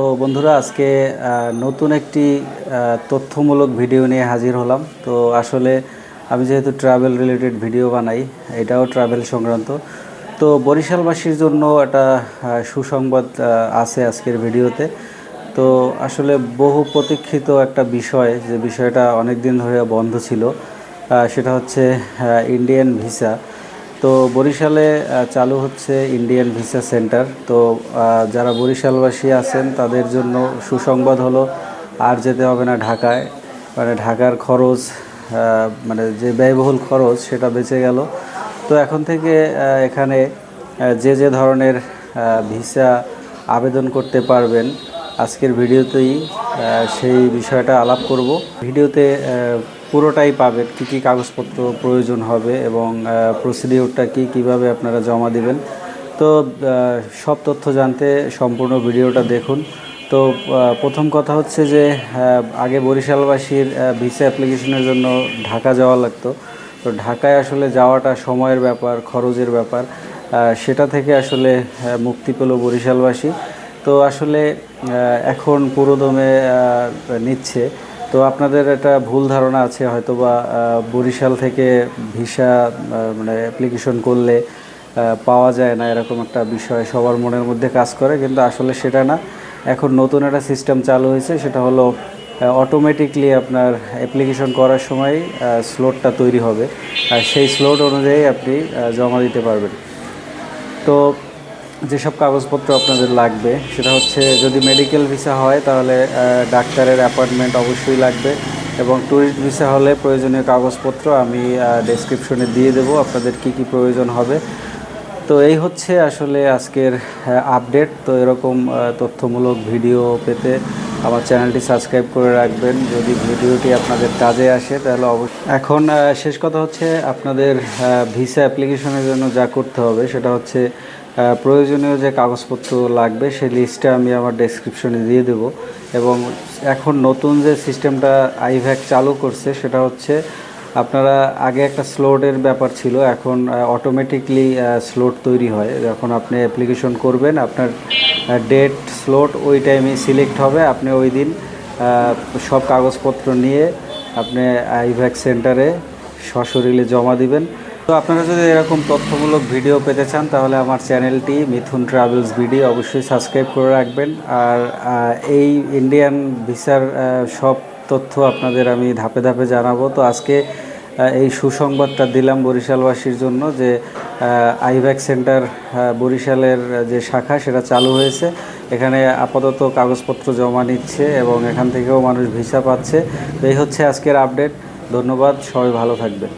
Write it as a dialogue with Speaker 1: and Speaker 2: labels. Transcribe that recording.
Speaker 1: তো বন্ধুরা আজকে নতুন একটি তথ্যমূলক ভিডিও নিয়ে হাজির হলাম। তো আসলে আমি যেহেতু ট্রাভেল রিলেটেড ভিডিও বানাই, এটাও ট্রাভেল সংক্রান্ত। তো বরিশালবাসীর জন্য একটা সুসংবাদ আছে আজকের ভিডিওতে। তো আসলে বহু প্রতীক্ষিত একটা বিষয়, যে বিষয়টা অনেক দিন ধরে বন্ধ ছিল, সেটা হচ্ছে ইন্ডিয়ান ভিসা। তো বরিশালে চালু হচ্ছে ইন্ডিয়ান ভিসা সেন্টার। তো যারা বরিশালবাসী আছেন তাদের জন্য সুসংবাদ হলো, আর যেতে হবে না ঢাকায়। মানে ঢাকার খরচ, মানে যে ব্যয়বহুল খরচ, সেটা বেঁচে গেল। তো এখন থেকে এখানে যে যে ধরনের ভিসা আবেদন করতে পারবেন, আজকের ভিডিওতেই সেই বিষয়টা আলাপ করব। ভিডিওতে পুরোটাই পাবেন, কী কী কাগজপত্র প্রয়োজন হবে এবং প্রসিডিওরটা কী, কীভাবে আপনারা জমা দিবেন। তো সব তথ্য জানতে সম্পূর্ণ ভিডিওটা দেখুন। তো প্রথম কথা হচ্ছে যে আগে বরিশালবাসীর ভিসা অ্যাপ্লিকেশনের জন্য ঢাকা যাওয়া লাগতো। তো ঢাকায় আসলে যাওয়াটা সময়ের ব্যাপার, খরচের ব্যাপার, সেটা থেকে আসলে মুক্তি পেল বরিশালবাসী। তো আসলে এখন পুরোদমে নিচ্ছে। তো আপনাদের একটা ভুল ধারণা আছে হয়তোবা, বরিশাল থেকে ভিসা মানে অ্যাপ্লিকেশন করলে পাওয়া যায় না, এরকম একটা বিষয় সবার মনের মধ্যে কাজ করে, কিন্তু আসলে সেটা না। এখন নতুন একটা সিস্টেম চালু হয়েছে, সেটা হলো অটোমেটিকলি আপনার অ্যাপ্লিকেশন করার সময় স্লটটা তৈরি হবে, আর সেই স্লট অনুযায়ী আপনি জমা দিতে পারবেন। তো যেসব কাগজপত্র আপনাদের লাগবে সেটা হচ্ছে, যদি মেডিকেল ভিসা হয় তাহলে ডাক্তারের অ্যাপয়েন্টমেন্ট অবশ্যই লাগবে, এবং ট্যুরিস্ট ভিসা হলে প্রয়োজনীয় কাগজপত্র আমি ডেসক্রিপশনে দিয়ে দেবো আপনাদের কি কি প্রয়োজন হবে। তো এই হচ্ছে আসলে আজকের আপডেট। তো এরকম তথ্যমূলক ভিডিও পেতে আমার চ্যানেলটি সাবস্ক্রাইব করে রাখবেন। যদি ভিডিওটি আপনাদের কাজে আসে তাহলে অবশ্যই। এখন শেষ কথা হচ্ছে, আপনাদের ভিসা অ্যাপ্লিকেশনের জন্য যা করতে হবে সেটা হচ্ছে, প্রয়োজনীয় যে কাগজপত্র লাগবে সেই লিস্টটা আমি আমার ডেসক্রিপশনে দিয়ে দেবো। এবং এখন নতুন যে সিস্টেমটা আইভ্যাক চালু করছে সেটা হচ্ছে, আপনারা আগে একটা স্লটের ব্যাপার ছিল, এখন অটোমেটিকলি স্লট তৈরি হয়। যখন আপনি অ্যাপ্লিকেশন করবেন, আপনার ডেট স্লট ওই টাইমে সিলেক্ট হবে, আপনি ওই দিন সব কাগজপত্র নিয়ে আপনি আইভ্যাক সেন্টারে সশরীরে জমা দিবেন। তো আপনারা যদি এরকম তথ্যমূলক ভিডিও পেতে চান তাহলে আমার চ্যানেলটি মিথুন ট্রাভেলস ভিডিও অবশ্যই সাবস্ক্রাইব করে রাখবেন। আর এই ইন্ডিয়ান ভিসার সব তথ্য আপনাদের আমি ধাপে ধাপে জানাবো। তো আজকে এই সুসংবাদটা দিলাম বরিশালবাসীর জন্য, যে আইভ্যাক সেন্টার বরিশালের যে শাখা সেটা চালু হয়েছে। এখানে আপাতত কাগজপত্র জমা নিচ্ছে এবং এখান থেকেও মানুষ ভিসা পাচ্ছে। তো এই হচ্ছে আজকের আপডেট। ধন্যবাদ, সবাই ভালো থাকবেন।